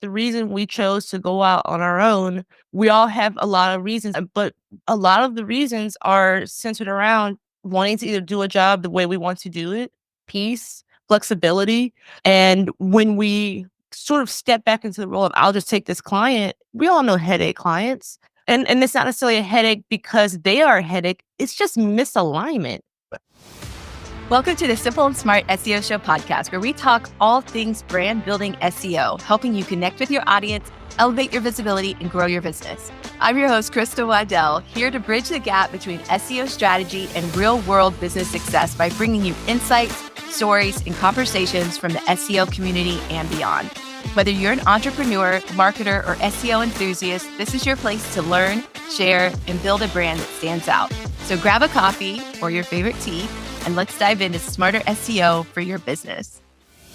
the reason we chose to go out on our own, we all have a lot of reasons, but a lot of the reasons are centered around wanting to either do a job the way we want to do it, peace, flexibility. And when we sort of step back into the role of, I'll just take this client, we all know headache clients. And it's not necessarily a headache because they are a headache. It's just misalignment. Welcome to the Simple and Smart SEO Show podcast, where we talk all things brand building SEO, helping you connect with your audience, elevate your visibility, and grow your business. I'm your host, Crystal Waddell, here to bridge the gap between SEO strategy and real-world business success by bringing you insights, stories, and conversations from the SEO community and beyond. Whether you're an entrepreneur, marketer, or SEO enthusiast, this is your place to learn, share, and build a brand that stands out. So grab a coffee or your favorite tea, and let's dive into smarter SEO for your business.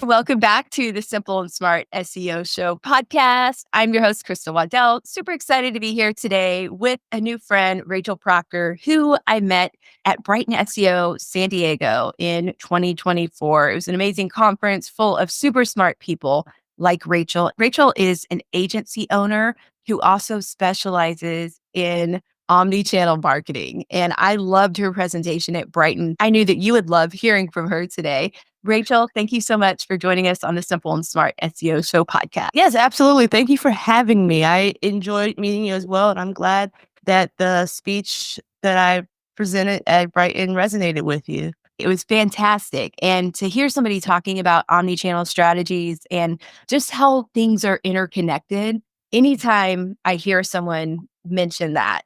Welcome back to the Simple and Smart SEO Show podcast. I'm your host, Crystal Waddell. Super excited to be here today with a new friend, Raycheal Proctor, who I met at Brighton SEO San Diego in 2024. It was an amazing conference full of super smart people like Raycheal. Raycheal is an agency owner who also specializes in omnichannel marketing. And I loved her presentation at Brighton. I knew that you would love hearing from her today. Raycheal, thank you so much for joining us on the Simple and Smart SEO Show podcast. Yes, absolutely. Thank you for having me. I enjoyed meeting you as well. And I'm glad that the speech that I presented at Brighton resonated with you. It was fantastic. And to hear somebody talking about omnichannel strategies and just how things are interconnected, anytime I hear someone mention that,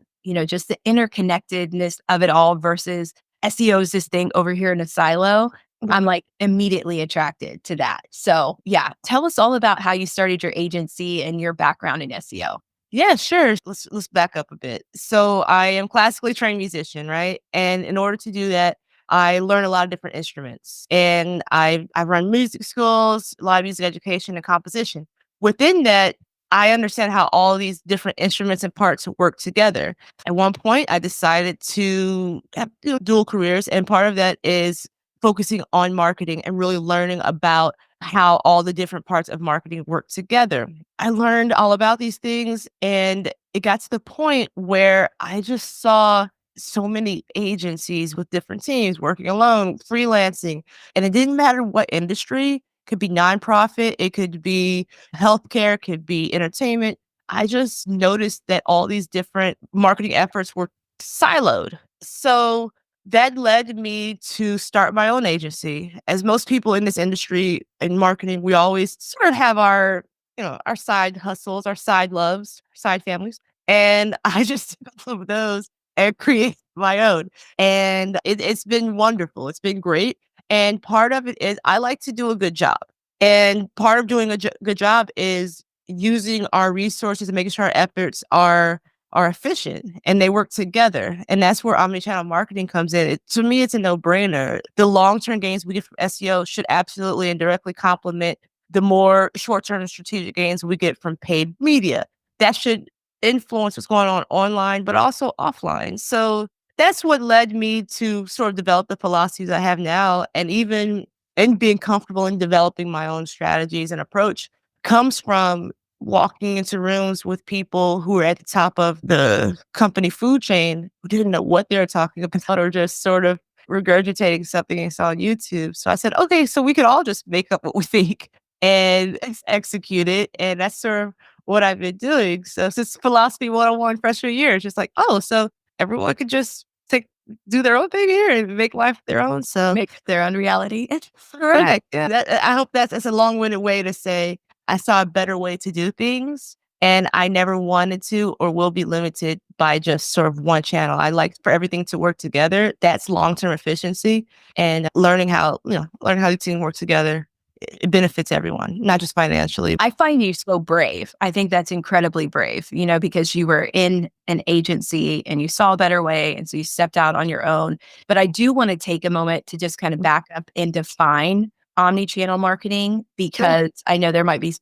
just the interconnectedness of it all versus SEO is this thing over here in a silo, I'm like immediately attracted to that. So yeah, tell us all about how you started your agency and your background in SEO. Yeah, sure. Let's back up a bit. So I am classically trained musician, right? And in order to do that, I learned a lot of different instruments, and I run music schools, a lot of music education and composition. Within that, I understand how all these different instruments and parts work together. At one point, I decided to have dual careers, and part of that is focusing on marketing and really learning about how all the different parts of marketing work together. I learned all about these things, and it got to the point where I just saw so many agencies with different teams working alone, freelancing, and it didn't matter what industry. Could be nonprofit, it could be healthcare, could be entertainment. I just noticed that all these different marketing efforts were siloed. So that led me to start my own agency. As most people in this industry in marketing, we always sort of have our side hustles, our side loves, side families. And I just took all of those and create my own. And it's been wonderful. It's been great. And part of it is I like to do a good job. And part of doing a good job is using our resources and making sure our efforts are efficient and they work together. And that's where omnichannel marketing comes in. To me, it's a no-brainer. The long-term gains we get from SEO should absolutely and directly complement the more short-term and strategic gains we get from paid media. That should influence what's going on online, but also offline. So that's what led me to sort of develop the philosophies I have now. And even in being comfortable in developing my own strategies and approach comes from walking into rooms with people who are at the top of the company food chain who didn't know what they were talking about or just sort of regurgitating something they saw on YouTube. So I said, okay, so we could all just make up what we think and execute it. And that's sort of what I've been doing. So it's philosophy 101 freshman year. It's just like, so everyone could just do their own thing here and make life their own. So make their own reality. Correct. Yeah. I hope that's a long-winded way to say I saw a better way to do things, and I never wanted to or will be limited by just sort of one channel. I like for everything to work together. That's long-term efficiency, and learning how the team work together. It benefits everyone, not just financially. I find you so brave. I think that's incredibly brave, because you were in an agency and you saw a better way. And so you stepped out on your own. But I do want to take a moment to just kind of back up and define omnichannel marketing, because I know there might be,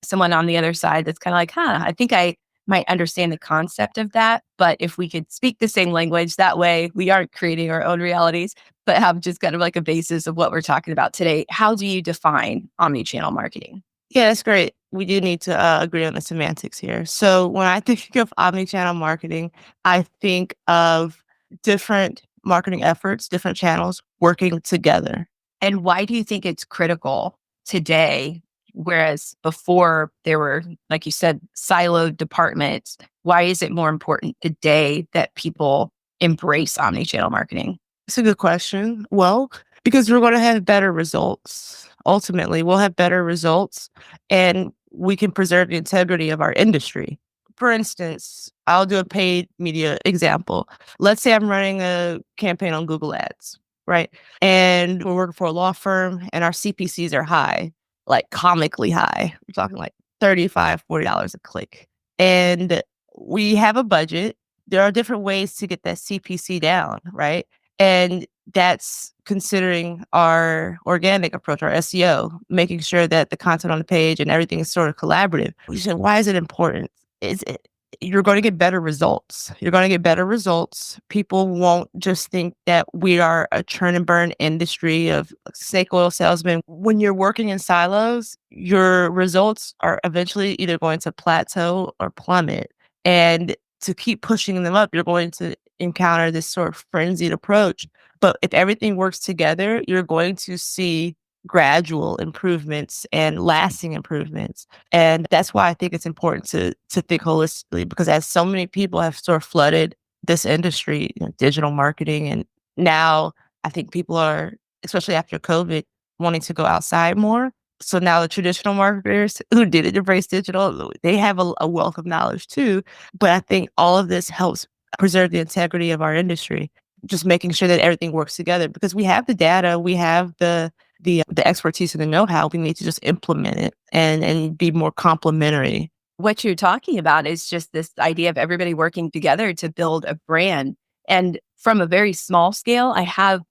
someone on the other side that's kind of like, I think I might understand the concept of that. But if we could speak the same language, that way we aren't creating our own realities, but have just kind of like a basis of what we're talking about today. How do you define omnichannel marketing? Yeah, that's great. we do need to agree on the semantics here. So when I think of omnichannel marketing, I think of different marketing efforts, different channels working together. And why do you think it's critical today? Whereas before there were, like you said, siloed departments. Why is it more important today that people embrace omnichannel marketing? It's a good question. Well, because we're going to have better results. Ultimately, we'll have better results and we can preserve the integrity of our industry. For instance, I'll do a paid media example. Let's say I'm running a campaign on Google Ads, right? And we're working for a law firm and our CPCs are high, like comically high. We're talking like $35, $40 a click. And we have a budget. There are different ways to get that CPC down, right? And that's considering our organic approach, our SEO, making sure that the content on the page and everything is sort of collaborative. You said, why is it important? You're going to get better results. You're going to get better results. People won't just think that we are a churn and burn industry of snake oil salesmen. When you're working in silos, your results are eventually either going to plateau or plummet. And to keep pushing them up, you're going to encounter this sort of frenzied approach. But if everything works together, you're going to see gradual improvements and lasting improvements. And that's why I think it's important to think holistically, because as so many people have sort of flooded this industry, digital marketing, and now I think people are, especially after COVID, wanting to go outside more. So now the traditional marketers who didn't embrace digital, they have a wealth of knowledge too. But I think all of this helps preserve the integrity of our industry, just making sure that everything works together, because we have the data, we have the expertise and the know-how. We need to just implement it and be more complementary. What you're talking about is just this idea of everybody working together to build a brand. And from a very small scale, I have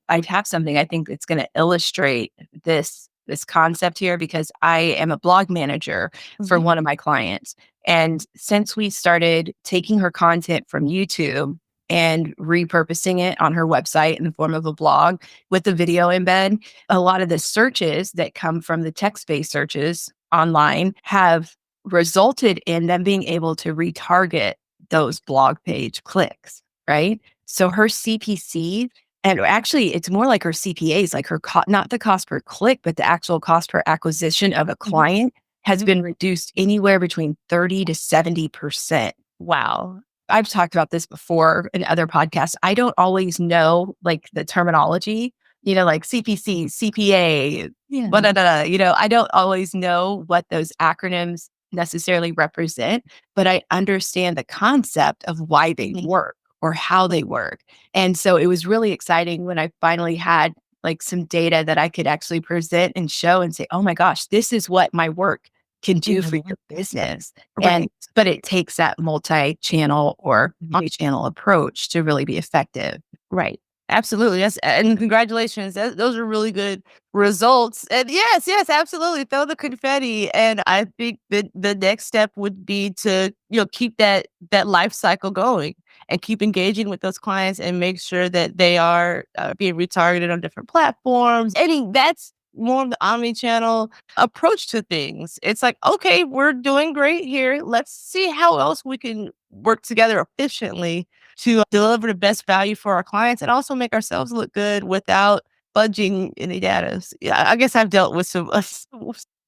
something I think it's going to illustrate this concept here, because I am a blog manager for one of my clients. And since we started taking her content from YouTube and repurposing it on her website in the form of a blog with a video embed, a lot of the searches that come from the text-based searches online have resulted in them being able to retarget those blog page clicks, right? So her CPC, and actually it's more like her CPAs, like her not the cost per click, but the actual cost per acquisition of a client has been reduced anywhere between 30 to 70%. Wow. I've talked about this before in other podcasts. I don't always know like the terminology, like CPC, CPA, I don't always know what those acronyms necessarily represent, but I understand the concept of why they work or how they work. And so it was really exciting when I finally had like some data that I could actually present and show and say, oh my gosh, this is what my work can do for your business. Right. But it takes that multi-channel or omni-channel approach to really be effective. Right. Absolutely. Yes. And congratulations. Those are really good results. And yes, absolutely. Throw the confetti. And I think that the next step would be to, keep that life cycle going and keep engaging with those clients and make sure that they are being retargeted on different platforms. And that's more of the omni-channel approach to things. It's like, okay, we're doing great here. Let's see how else we can work together efficiently to deliver the best value for our clients and also make ourselves look good without budging any data. Yeah, I guess I've dealt with some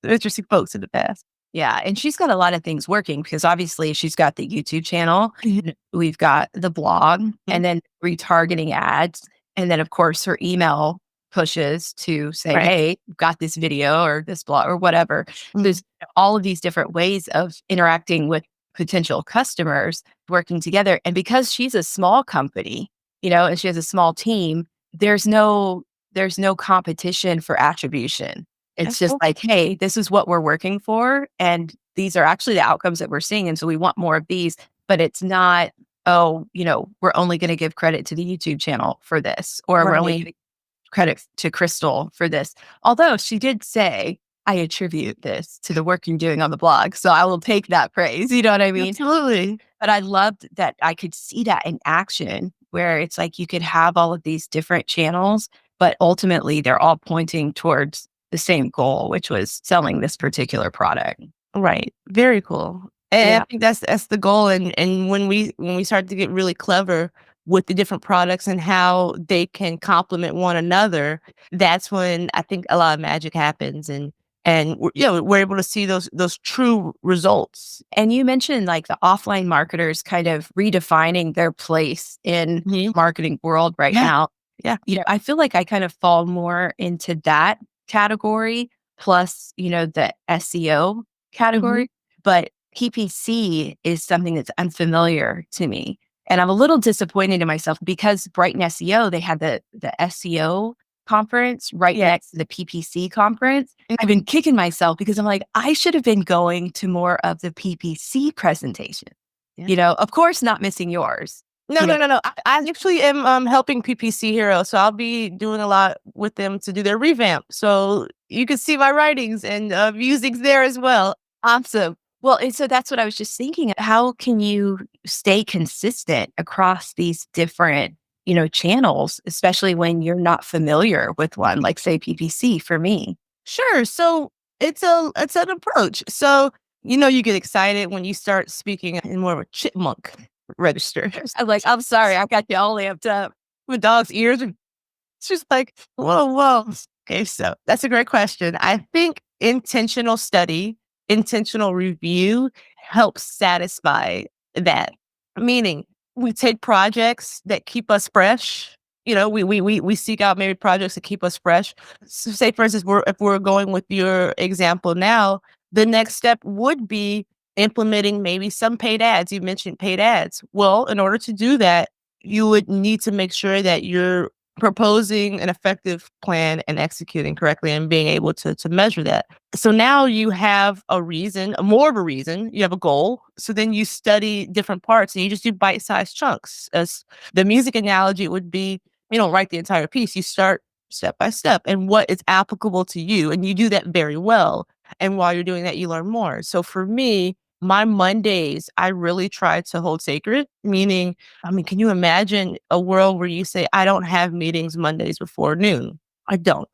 interesting folks in the past. Yeah. And she's got a lot of things working, because obviously she's got the YouTube channel, we've got the blog, and then retargeting ads. And then, of course, her email pushes to say, hey, we've got this video or this blog or whatever. There's all of these different ways of interacting with potential customers working together. And because she's a small company, and she has a small team, there's no competition for attribution. It's just like, hey, this is what we're working for. And these are actually the outcomes that we're seeing. And so we want more of these, but it's not, we're only going to give credit to the YouTube channel for this, or we're only going to credit to Crystal for this. Although she did say, I attribute this to the work you're doing on the blog. So I will take that praise. You know what I mean? Absolutely. But I loved that I could see that in action, where it's like you could have all of these different channels, but ultimately they're all pointing towards the same goal, which was selling this particular product. Right. Very cool. And I Yeah. think that's the goal. And when we start to get really clever with the different products and how they can complement one another, that's when I think a lot of magic happens. And we're able to see those true results. And you mentioned like the offline marketers kind of redefining their place in Mhm. marketing world right Yeah. now. Yeah. I feel like I kind of fall more into that category plus, the SEO Mhm. category, but PPC is something that's unfamiliar to me. And I'm a little disappointed in myself because Brighton SEO, they had the SEO conference right next Yes. to the PPC conference. I've Mhm. been kicking myself because I'm like, I should have been going to more of the PPC presentation. Yeah. Of course, not missing yours. No, You know, no, no, no. I actually am helping PPC Hero, so I'll be doing a lot with them to do their revamp. So you can see my writings and musings there as well. Awesome. Well, and so that's what I was just thinking. How can you stay consistent across these different, channels, especially when you're not familiar with one, like say PPC for me? Sure. So it's an approach. So you get excited when you start speaking in more of a chipmunk register. I'm like, I'm sorry, I got you all amped up. My dog's ears are it's just like, whoa, whoa. Okay, so that's a great question. I think intentional study, intentional review helps satisfy that. Meaning, we take projects that keep us fresh. We seek out maybe projects that keep us fresh. So say, for instance, if we're going with your example now, the next step would be implementing maybe some paid ads. You mentioned paid ads. Well, in order to do that, you would need to make sure that you're proposing an effective plan and executing correctly and being able to measure that. So now you have a reason, more of a reason, you have a goal. So then you study different parts and you just do bite-sized chunks. As the music analogy would be, you don't write the entire piece. You start step by step and what is applicable to you. And you do that very well. And while you're doing that, you learn more. So for me, my Mondays, I really try to hold sacred, meaning can you imagine a world where you say, I don't have meetings Mondays before noon? I don't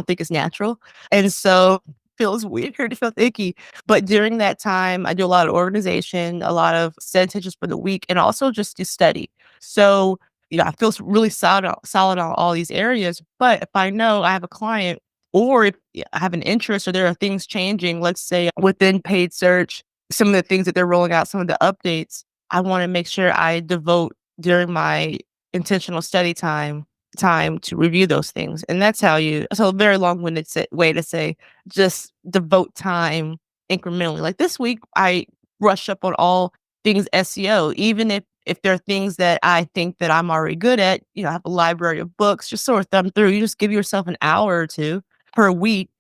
think it's natural. And so feels weird, it feels icky. But during that time, I do a lot of organization, a lot of set intentions for the week, and also just to study. So, I feel really solid on all these areas. But if I know I have a client or if I have an interest or there are things changing, let's say within paid search, some of the things that they're rolling out, some of the updates, I wanna make sure I devote during my intentional study time to review those things, and that's how you so a very long-winded way to say just devote time incrementally. Like this week, I brush up on all things SEO, even if there are things that I think that I'm already good at, I have a library of books, just sort of thumb through. You just give yourself an hour or 2 per week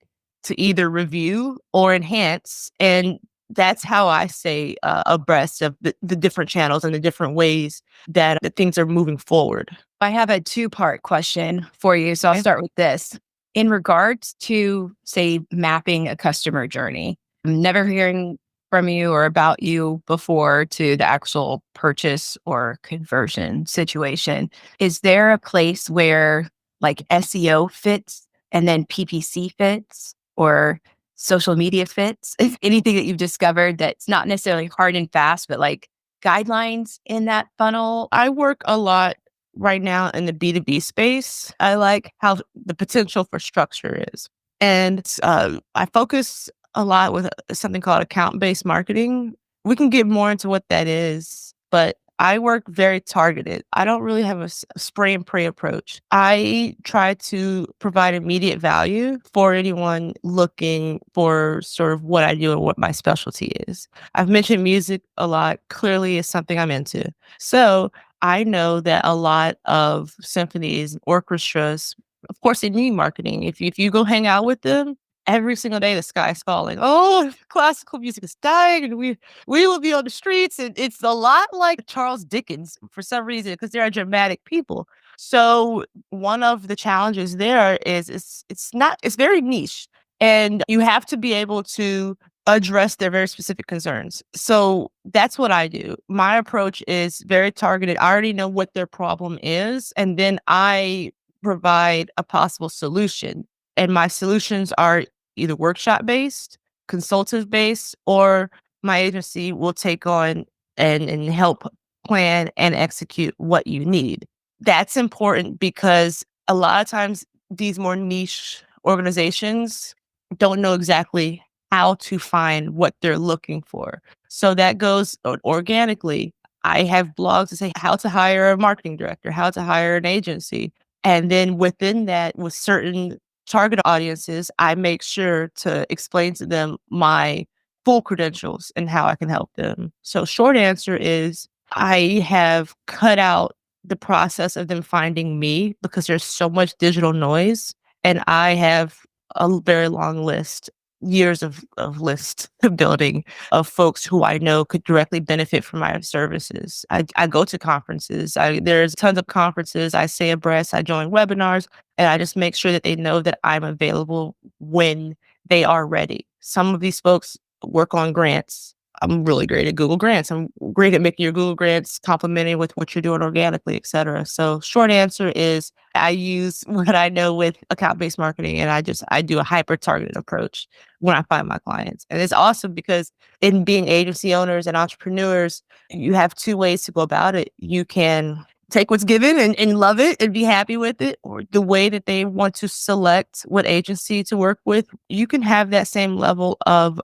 to either review or enhance, and that's how I stay, abreast of the different channels and the different ways that things are moving forward. I have a two-part question for you. So I'll Okay. start with this. In regards to, say, mapping a customer journey, I'm never hearing from you or about you before to the actual purchase or conversion situation. Is there a place where like SEO fits and then PPC fits or social media fits? Anything that you've discovered that's not necessarily hard and fast, but like guidelines in that funnel? I work a lot right now in the B2B space. I like how the potential for structure is. And I focus a lot with something called account-based marketing. We can get more into what that is, but I work very targeted. I don't really have a spray and pray approach. I try to provide immediate value for anyone looking for sort of what I do and what my specialty is. I've mentioned music a lot. Clearly, is something I'm into. So I know that a lot of symphonies, orchestras, of course, they need marketing. If you go hang out with them, every single day the sky's falling. Oh, classical music is dying, and we will be on the streets. And it's a lot like Charles Dickens for some reason because they're dramatic people. So one of the challenges there is it's very niche, and you have to be able to address their very specific concerns. So that's what I do. My approach is very targeted. I already know what their problem is, and then I provide a possible solution. And my solutions are either workshop based consultative base, or my agency will take on and help plan and execute what you need. That's important because a lot of times these more niche organizations don't know exactly how to find what they're looking for. So that goes organically. I have blogs that say how to hire a marketing director, how to hire an agency. And then within that, with certain target audiences, I make sure to explain to them my full credentials and how I can help them. So short answer is I have cut out the process of them finding me because there's so much digital noise, and I have a very long list, years of list building of folks who I know could directly benefit from my services. I go to conferences. There's tons of conferences. I stay abreast. I join webinars, and I just make sure that they know that I'm available when they are ready. Some of these folks work on grants. I'm really great at Google Grants. I'm great at making your Google Grants complementing with what you're doing organically, et cetera. So short answer is I use what I know with account-based marketing, and I do a hyper-targeted approach when I find my clients. And it's awesome because in being agency owners and entrepreneurs, you have two ways to go about it. You can take what's given and love it and be happy with it, or the way that they want to select what agency to work with. You can have that same level of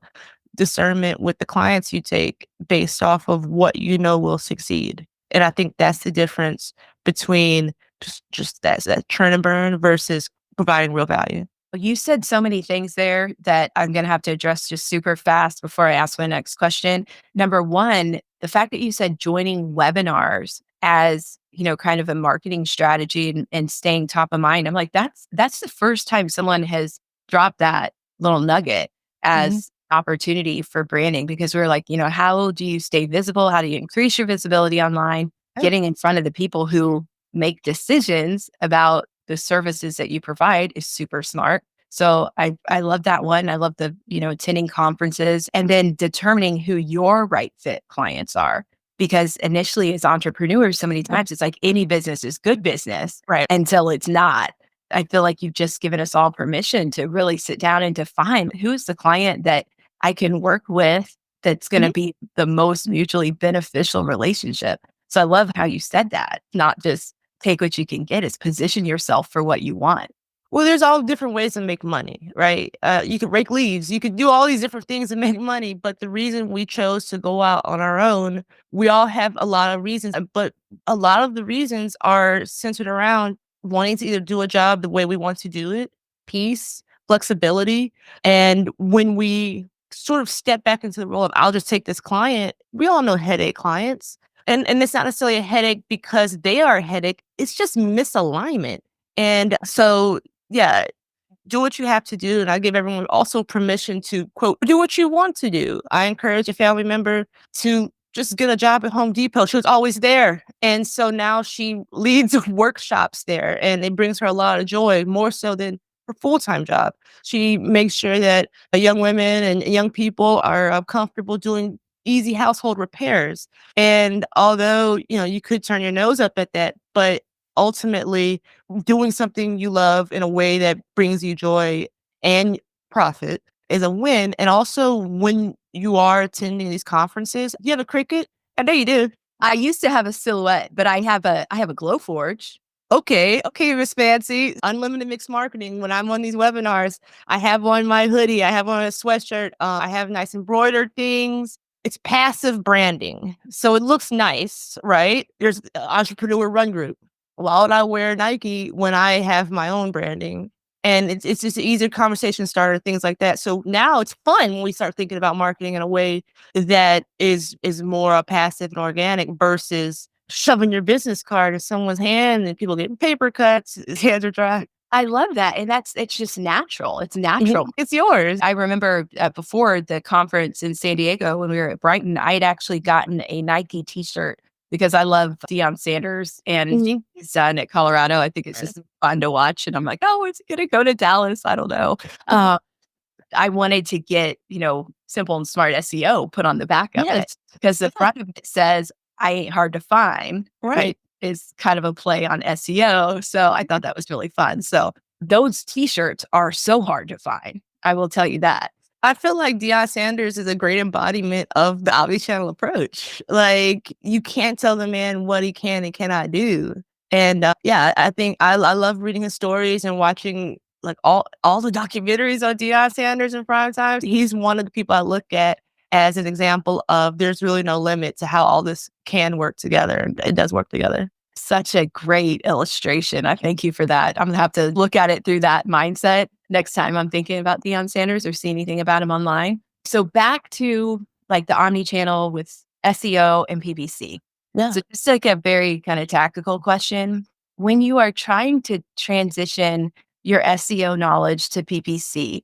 discernment with the clients you take based off of what you know will succeed. And I think that's the difference between just that churn and burn versus providing real value. You said so many things there that I'm going to have to address just super fast before I ask my next question. Number one, the fact that you said joining webinars as, kind of a marketing strategy and staying top of mind. I'm like, that's the first time someone has dropped that little nugget as opportunity for branding, because we're like, how do you stay visible? How do you increase your visibility online? Getting in front of the people who make decisions about the services that you provide is super smart. So I love that one. I love the, attending conferences and then determining who your right fit clients are. Because initially as entrepreneurs, so many times it's like any business is good business, Right. until it's not. I feel like you've just given us all permission to really sit down and define who's the client that I can work with that's going to be the most mutually beneficial relationship. So I love how you said that, not just take what you can get, is position yourself for what you want. Well, there's all different ways to make money, right? You could rake leaves, you could do all these different things to make money. But the reason we chose to go out on our own, we all have a lot of reasons, but a lot of the reasons are centered around wanting to either do a job the way we want to do it, peace, flexibility. And when we sort of step back into the role of, I'll just take this client, we all know headache clients. And it's not necessarily a headache because they are a headache. It's just misalignment. And so, yeah, do what you have to do. And I give everyone also permission to, quote, do what you want to do. I encourage a family member to just get a job at Home Depot. She was always there. And so now she leads workshops there, and it brings her a lot of joy, more so than her full-time job. She makes sure that young women and young people are comfortable doing easy household repairs. And although, you could turn your nose up at that, but ultimately doing something you love in a way that brings you joy and profit is a win. And also when you are attending these conferences, you have a Cricut? I know you do. I used to have a Silhouette, but I have a Glowforge. Okay, Miss Fancy. Unlimited mixed marketing. When I'm on these webinars, I have on my hoodie, I have on a sweatshirt, I have nice embroidered things. It's passive branding. So it looks nice, right? There's entrepreneur run group. Why would I wear Nike when I have my own branding? And it's just an easier conversation starter, things like that. So now it's fun when we start thinking about marketing in a way that is more passive and organic versus shoving your business card in someone's hand and people getting paper cuts, his hands are dry. I love that. And it's just natural. It's natural. It's yours. I remember before the conference in San Diego, when we were at Brighton, I had actually gotten a Nike t-shirt because I love Deion Sanders and he's done at Colorado. I think it's just fun to watch. And I'm like, oh, it's going to go to Dallas. I don't know. I wanted to get, simple and smart SEO put on the back of it, because the front of it says, I ain't hard to find. Right. Is kind of a play on SEO. So I thought that was really fun. So those t-shirts are so hard to find. I will tell you that. I feel like Deion Sanders is a great embodiment of the omnichannel approach. Like, you can't tell the man what he can and cannot do. And yeah, I think I love reading his stories and watching like all the documentaries on Deion Sanders in prime time. He's one of the people I look at as an example of there's really no limit to how all this can work together. And it does work together. Such a great illustration. I thank you for that. I'm going to have to look at it through that mindset next time I'm thinking about Deion Sanders or see anything about him online. So back to like the omni-channel with SEO and PPC. Yeah. So just like a very kind of tactical question. When you are trying to transition your SEO knowledge to PPC,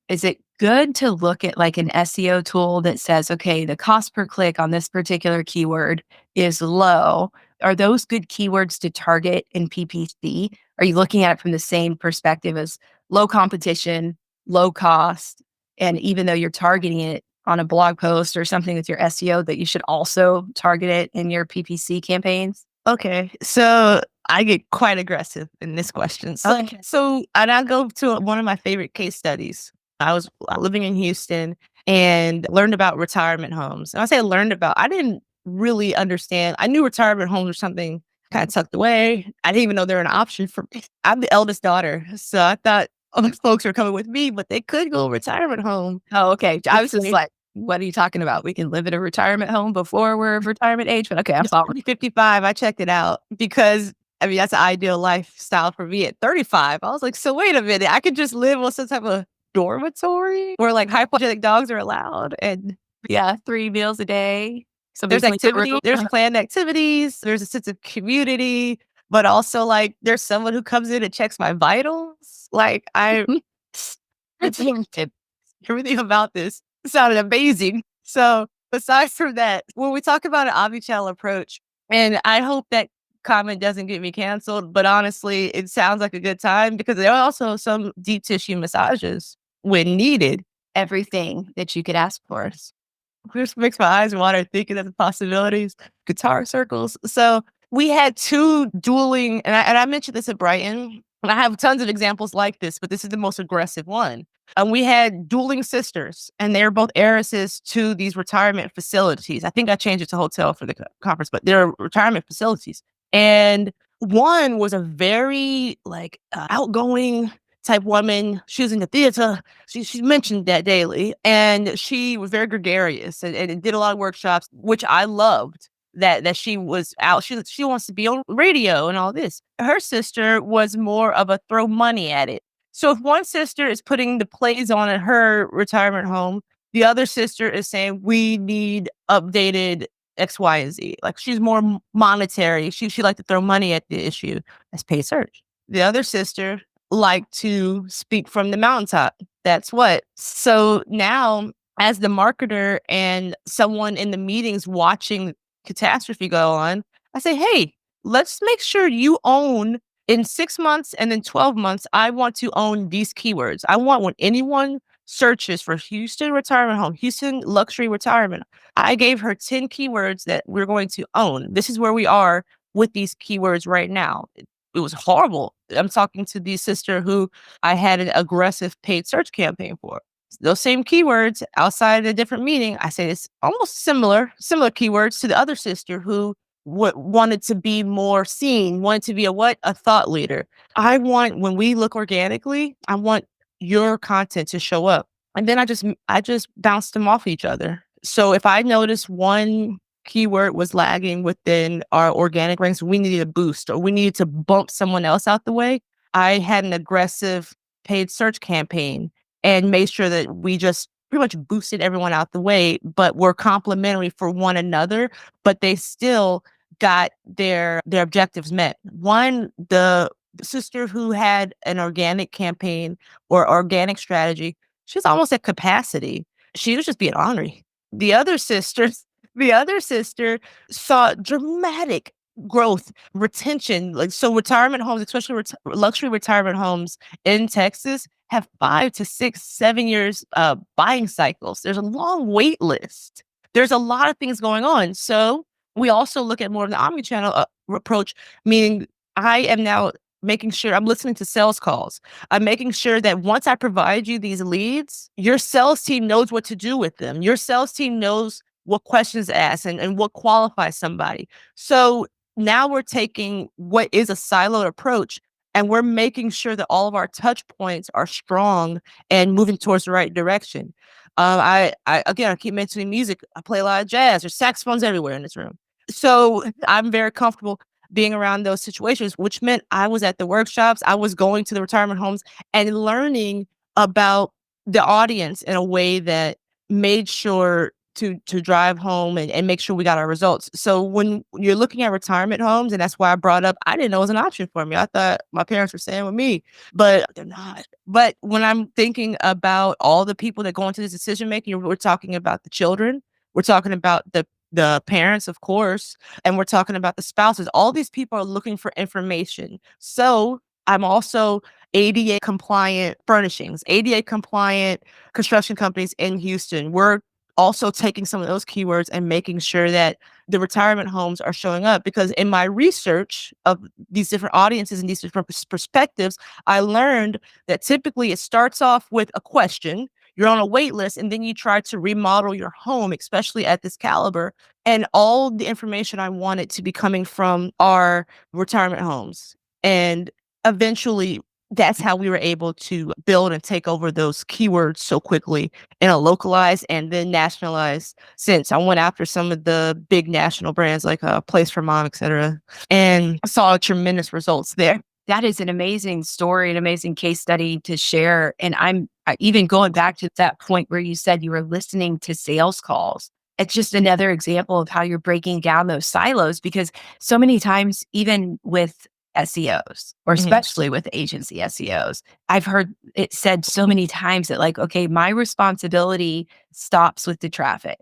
is it good to look at like an SEO tool that says, okay, the cost per click on this particular keyword is low? Are those good keywords to target in PPC? Are you looking at it from the same perspective as low competition, low cost? And even though you're targeting it on a blog post or something with your SEO, that you should also target it in your PPC campaigns? Okay. So I get quite aggressive in this question. So and I go to one of my favorite case studies. I was living in Houston and learned about retirement homes. And I say learned about, I didn't really understand. I knew retirement homes were something kind of tucked away. I didn't even know they're an option for me. I'm the eldest daughter. So I thought other folks were coming with me, but they could go retirement home. Oh, okay. I was just like, what are you talking about? We can live at a retirement home before we're of retirement age. But okay, I'm sorry. 55, I checked it out because I mean, that's an ideal lifestyle for me at 35. I was like, so wait a minute, I could just live on some type of dormitory where like hypoallergenic dogs are allowed. And yeah, 3 meals a day. There's activity, there's planned activities, there's a sense of community, but also like there's someone who comes in and checks my vitals. Like everything about this sounded amazing. So besides from that, when we talk about an omnichannel approach, and I hope that comment doesn't get me canceled, but honestly, it sounds like a good time because there are also some deep tissue massages when needed. Everything that you could ask for. Just makes my eyes water thinking of the possibilities. Guitar circles. So we had two dueling, and I mentioned this at Brighton, and I have tons of examples like this, but this is the most aggressive one. And we had dueling sisters, and they're both heiresses to these retirement facilities. I think I changed it to hotel for the conference, but they're retirement facilities. And one was a very like outgoing type woman. She was in the theater. She mentioned that daily, and she was very gregarious and did a lot of workshops, which I loved. That she was out. She wants to be on radio and all this. Her sister was more of a throw money at it. So if one sister is putting the plays on at her retirement home, the other sister is saying we need updated X, Y, and Z. Like she's more monetary. She liked to throw money at the issue. That's paid search. The other sister liked to speak from the mountaintop. That's what. So now, as the marketer and someone in the meetings watching catastrophe go on, I say, hey, let's make sure you own in 6 months and then 12 months. I want to own these keywords. I want when anyone searches for Houston retirement home, Houston luxury retirement, I gave her 10 keywords that we're going to own. This is where we are with these keywords right now. It was horrible. I'm talking to the sister who I had an aggressive paid search campaign for. Those same keywords outside a different meeting, I say it's almost similar keywords to the other sister who wanted to be more seen, wanted to be a thought leader. I want, when we look organically, I want your content to show up. And then I just bounced them off each other. So if I notice one keyword was lagging within our organic ranks, we needed a boost or we needed to bump someone else out the way, I had an aggressive paid search campaign and made sure that we just pretty much boosted everyone out the way, but were complementary for one another, but they still got their objectives met. One, the sister who had an organic campaign or organic strategy, she's almost at capacity. She was just being ornery. The other sister saw dramatic growth, retention. Like, so retirement homes, especially luxury retirement homes in Texas, have 5 to 6, 7 years buying cycles. There's a long wait list. There's a lot of things going on. So we also look at more of the omnichannel approach, meaning I am now making sure I'm listening to sales calls. I'm making sure that once I provide you these leads, your sales team knows what to do with them. Your sales team knows what questions to ask and what qualifies somebody. So now we're taking what is a siloed approach and we're making sure that all of our touch points are strong and moving towards the right direction. I keep mentioning music. I play a lot of jazz. There's saxophones everywhere in this room. So I'm very comfortable being around those situations, which meant I was at the workshops, I was going to the retirement homes and learning about the audience in a way that made sure to drive home and make sure we got our results. So when you're looking at retirement homes, and that's why I brought up, I didn't know it was an option for me. I thought my parents were staying with me, but they're not. But when I'm thinking about all the people that go into this decision making, we're talking about the children, we're talking about the parents, of course, and we're talking about the spouses. All these people are looking for information. So I'm also ADA compliant furnishings, ADA compliant construction companies in Houston. We're also taking some of those keywords and making sure that the retirement homes are showing up, because in my research of these different audiences and these different perspectives, I learned that typically it starts off with a question. You're on a wait list and then you try to remodel your home, especially at this caliber. And all the information I wanted to be coming from our retirement homes. And eventually that's how we were able to build and take over those keywords so quickly in a localized and then nationalized sense. I went after some of the big national brands like Place for Mom, et cetera, and saw tremendous results there. That is an amazing story, an amazing case study to share. And even going back to that point where you said you were listening to sales calls. It's just another example of how you're breaking down those silos, because so many times, even with SEOs, or especially with agency SEOs, I've heard it said so many times that, like, okay, my responsibility stops with the traffic,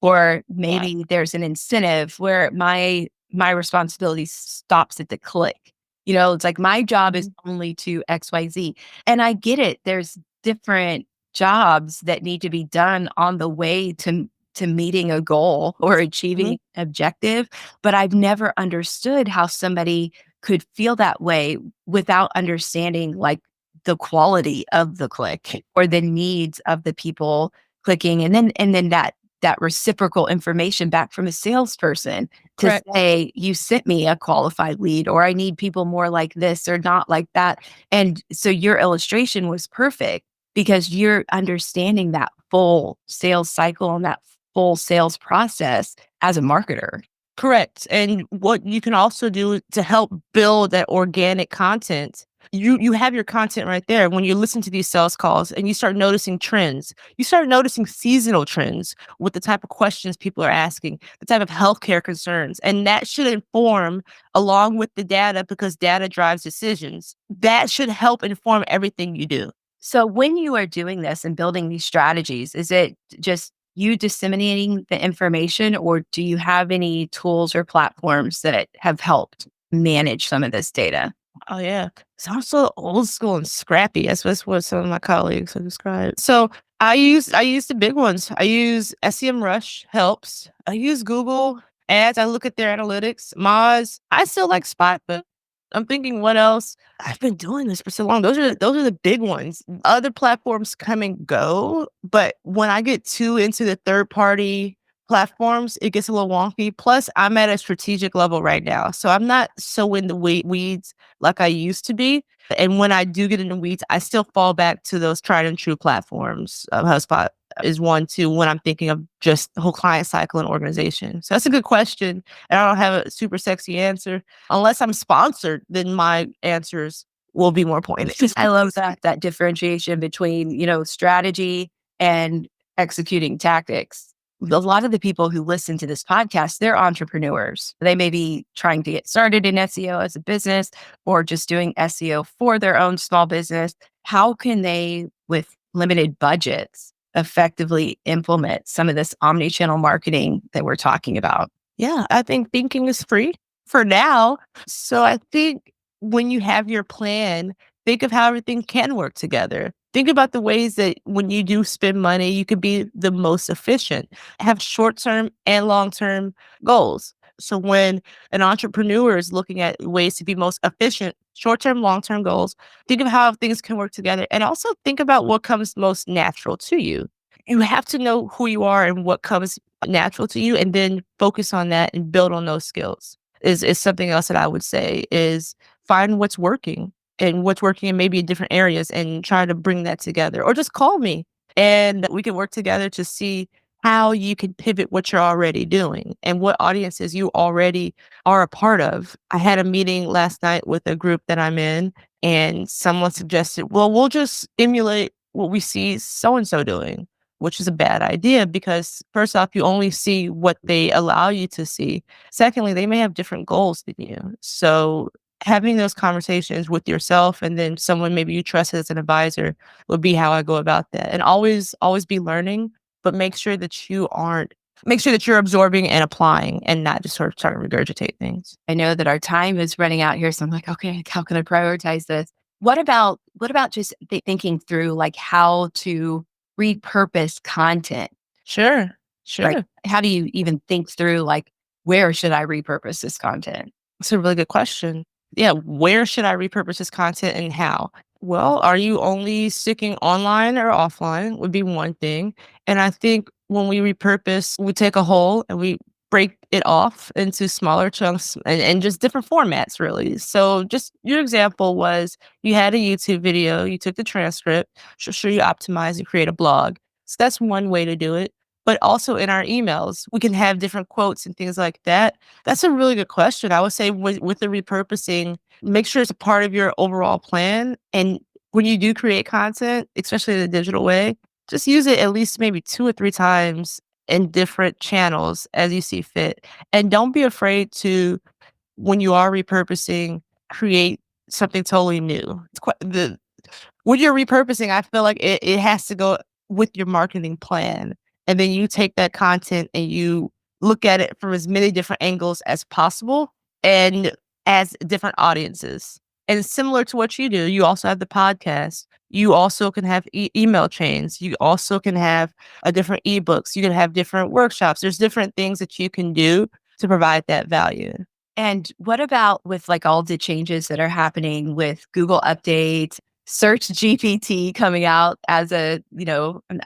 or maybe there's an incentive where my responsibility stops at the click. It's like my job is only to XYZ. And I get it. There's different jobs that need to be done on the way to meeting a goal or achieving an objective. But I've never understood how somebody could feel that way without understanding like the quality of the click or the needs of the people clicking. And then that reciprocal information back from a salesperson to say, you sent me a qualified lead, or I need people more like this or not like that. And so your illustration was perfect because you're understanding that full sales cycle and that full sales process as a marketer. Correct. And what you can also do to help build that organic content, you have your content right there. When you listen to these sales calls and you start noticing trends, you start noticing seasonal trends with the type of questions people are asking, the type of healthcare concerns. And that should inform along with the data, because data drives decisions. That should help inform everything you do. So when you are doing this and building these strategies, is it just you disseminating the information, or do you have any tools or platforms that have helped manage some of this data? Oh yeah. It's also old school and scrappy. That's what some of my colleagues have described. So I use the big ones. I use SEMrush helps. I use Google Ads. I look at their analytics. Moz. I still like Spot, but I'm thinking what else? I've been doing this for so long. Those are the big ones. Other platforms come and go, but when I get too into the third party platforms, it gets a little wonky. Plus, I'm at a strategic level right now, so I'm not so in the weeds like I used to be. And when I do get in the weeds, I still fall back to those tried and true platforms. HubSpot is one too when I'm thinking of just the whole client cycle and organization. So that's a good question. And I don't have a super sexy answer. Unless I'm sponsored, then my answers will be more pointed. I love that differentiation between, strategy and executing tactics. A lot of the people who listen to this podcast, they're entrepreneurs. They may be trying to get started in SEO as a business or just doing SEO for their own small business. How can they, with limited budgets, effectively implement some of this omnichannel marketing that we're talking about? Yeah, I think thinking is free for now. So I think when you have your plan, think of how everything can work together. Think about the ways that when you do spend money, you could be the most efficient. Have short-term and long-term goals. So when an entrepreneur is looking at ways to be most efficient, short-term, long-term goals, think of how things can work together and also think about what comes most natural to you. You have to know who you are and what comes natural to you and then focus on that and build on those skills is something else that I would say is find what's working in maybe in different areas and try to bring that together or just call me and we can work together to see how you can pivot what you're already doing and what audiences you already are a part of. I had a meeting last night with a group that I'm in, and someone suggested, well, we'll just emulate what we see so and so doing, which is a bad idea because, first off, you only see what they allow you to see. Secondly, they may have different goals than you. So, having those conversations with yourself and then someone maybe you trust as an advisor would be how I go about that. And always be learning, but make sure that you're absorbing and applying and not just sort of trying to regurgitate things. I know that our time is running out here, so I'm like, okay, how can I prioritize this? What about just thinking through like how to repurpose content? Sure. Like, Sure. how do you even think through like where should I repurpose this content? It's a really good question. Yeah, where should I repurpose this content and how? Well, are you only sticking online or offline would be one thing. And I think when we repurpose, we take a whole and we break it off into smaller chunks and just different formats, really. So, just your example was you had a YouTube video, you took the transcript, sure you optimize and create a blog. So, that's one way to do it. But also in our emails, we can have different quotes and things like that. That's a really good question. I would say with the repurposing, make sure it's a part of your overall plan. And when you do create content, especially in a digital way, just use it at least maybe 2 or 3 times in different channels as you see fit. And don't be afraid to, when you are repurposing, create something totally new. It's quite the when you're repurposing, I feel like it has to go with your marketing plan. And then you take that content and you look at it from as many different angles as possible and as different audiences. And similar to what you do, you also have the podcast. You also can have email chains. You also can have a different ebooks. You can have different workshops. There's different things that you can do to provide that value. And what about with like all the changes that are happening with Google updates, Search GPT coming out as an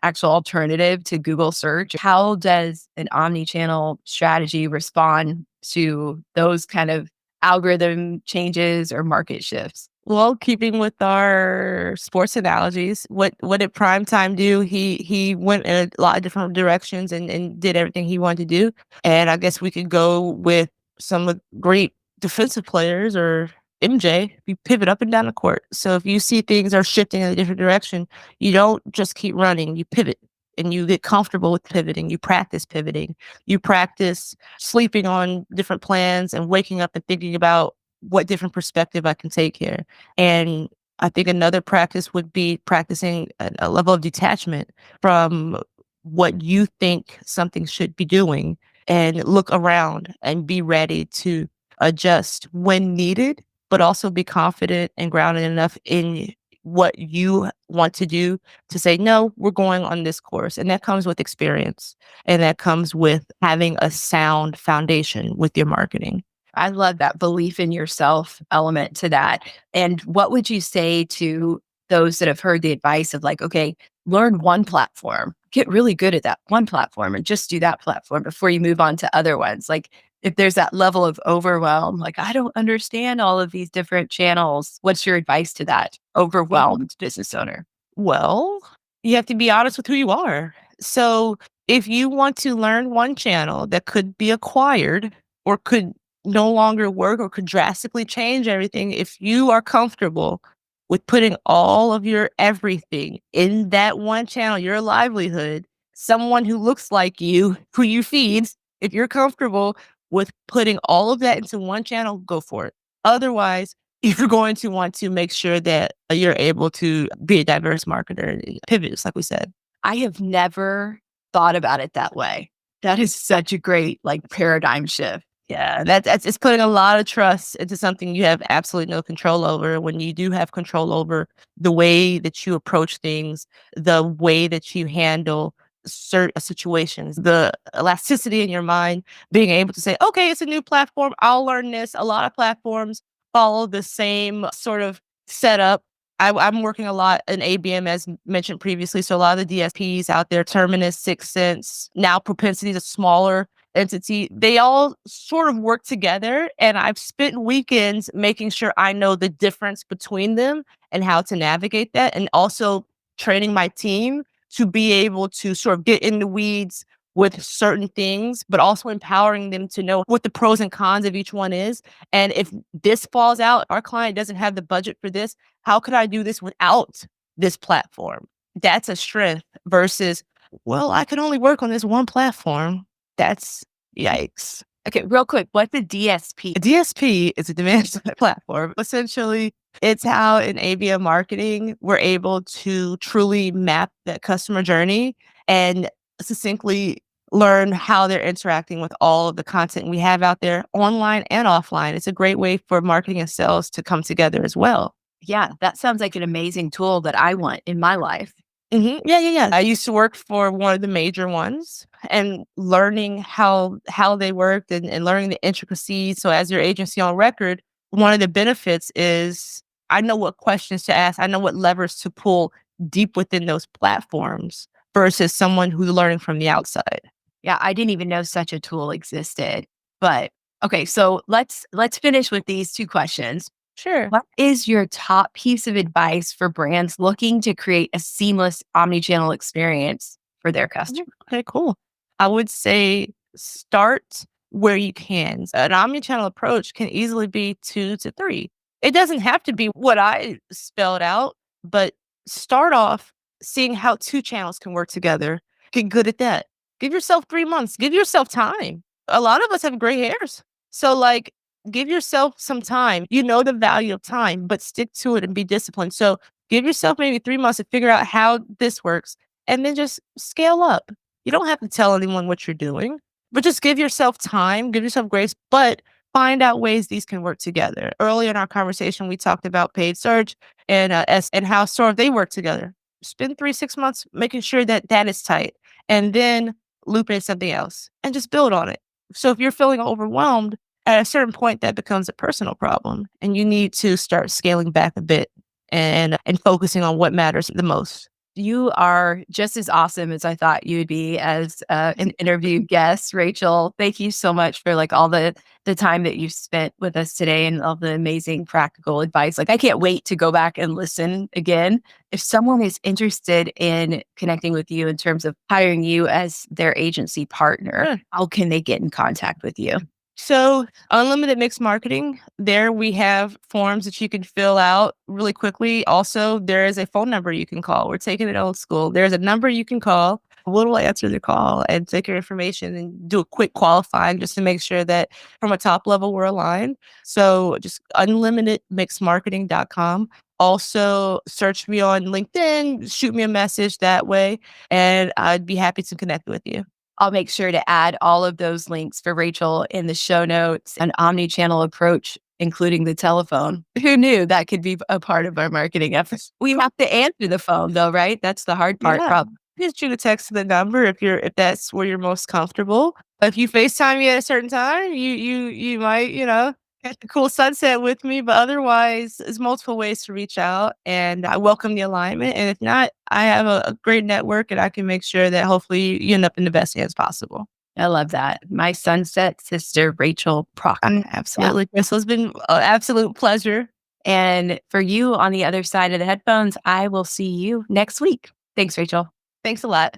actual alternative to Google search? How does an omni-channel strategy respond to those kind of algorithm changes or market shifts? Well, keeping with our sports analogies, what did Primetime do? He went in a lot of different directions and did everything he wanted to do. And I guess we could go with some of the great defensive players or MJ. We pivot up and down the court. So if you see things are shifting in a different direction, you don't just keep running, you pivot and you get comfortable with pivoting. You practice pivoting. You practice sleeping on different plans and waking up and thinking about what different perspective I can take here. And I think another practice would be practicing a level of detachment from what you think something should be doing and look around and be ready to adjust when needed, but also be confident and grounded enough in what you want to do to say, no, we're going on this course. And that comes with experience. And that comes with having a sound foundation with your marketing. I love that belief in yourself element to that. And what would you say to those that have heard the advice of like, okay, learn one platform, get really good at that one platform and just do that platform before you move on to other ones? Like if there's that level of overwhelm, like I don't understand all of these different channels, what's your advice to that overwhelmed business owner? Well, you have to be honest with who you are. So if you want to learn one channel that could be acquired or could no longer work or could drastically change everything, if you are comfortable with putting all of your everything in that one channel, your livelihood, someone who looks like you, who you feed, if you're comfortable with putting all of that into one channel, go for it. Otherwise, you're going to want to make sure that you're able to be a diverse marketer and pivot, just like we said. I have never thought about it that way. That is such a great like paradigm shift. Yeah, that's it's putting a lot of trust into something you have absolutely no control over. When you do have control over the way that you approach things, the way that you handle certain situations, the elasticity in your mind, being able to say, okay, it's a new platform. I'll learn this. A lot of platforms follow the same sort of setup. I'm working a lot in ABM, as mentioned previously. So a lot of the DSPs out there, Terminus, Sixth Sense, now Propensity, is a smaller entity. They all sort of work together. And I've spent weekends making sure I know the difference between them and how to navigate that. And also training my team to be able to sort of get in the weeds with certain things, but also empowering them to know what the pros and cons of each one is. And if this falls out, our client doesn't have the budget for this, how could I do this without this platform? That's a strength versus, well, I can only work on this one platform. That's yikes. Okay, real quick, what's a DSP? A DSP is a demand side platform. Essentially, it's how in ABM marketing, we're able to truly map that customer journey and succinctly learn how they're interacting with all of the content we have out there online and offline. It's a great way for marketing and sales to come together as well. Yeah, that sounds like an amazing tool that I want in my life. Yeah. I used to work for one of the major ones and learning how they worked and learning the intricacies. So as your agency on record, one of the benefits is I know what questions to ask. I know what levers to pull deep within those platforms versus someone who's learning from the outside. Yeah, I didn't even know such a tool existed. But okay, so let's finish with these two questions. Sure. What is your top piece of advice for brands looking to create a seamless omnichannel experience for their customers? Okay, cool. I would say start where you can. An omnichannel approach can easily be 2 to 3. It doesn't have to be what I spelled out, but start off seeing how 2 channels can work together. Get good at that. Give yourself 3 months. Give yourself time. A lot of us have gray hairs. So like give yourself some time. You know the value of time, but stick to it and be disciplined. So give yourself maybe 3 months to figure out how this works and then just scale up. You don't have to tell anyone what you're doing, but just give yourself time, give yourself grace, but find out ways these can work together. Earlier in our conversation, we talked about paid search and and how sort of they work together. Spend 3-6 months making sure that that is tight, and then loop in something else and just build on it. So if you're feeling overwhelmed, at a certain point, that becomes a personal problem, and you need to start scaling back a bit and focusing on what matters the most. You are just as awesome as I thought you would be as an interview guest, Raycheal. Thank you so much for like all the time that you've spent with us today and all the amazing practical advice. Like I can't wait to go back and listen again. If someone is interested in connecting with you in terms of hiring you as their agency partner, how can they get in contact with you? So Unlimited Mix Marketing, there we have forms that you can fill out really quickly. Also, there is a phone number you can call. We're taking it old school. There's a number you can call. We'll answer the call and take your information and do a quick qualifying just to make sure that from a top level we're aligned. So just unlimitedmixmarketing.com. Also search me on LinkedIn, shoot me a message that way, and I'd be happy to connect with you. I'll make sure to add all of those links for Raycheal in the show notes. An omni-channel approach, including the telephone. Who knew that could be a part of our marketing efforts? We have to answer the phone though, right? That's the hard part. Yeah. Just shoot a text to the number if that's where you're most comfortable. If you FaceTime me at a certain time, you might, get the cool sunset with me, but otherwise, there's multiple ways to reach out, and I welcome the alignment. And if not, I have a great network, and I can make sure that hopefully you end up in the best hands possible. I love that. My sunset sister, Raycheal Proctor. Absolutely, Crystal. It's been an absolute pleasure. And for you on the other side of the headphones, I will see you next week. Thanks, Raycheal. Thanks a lot.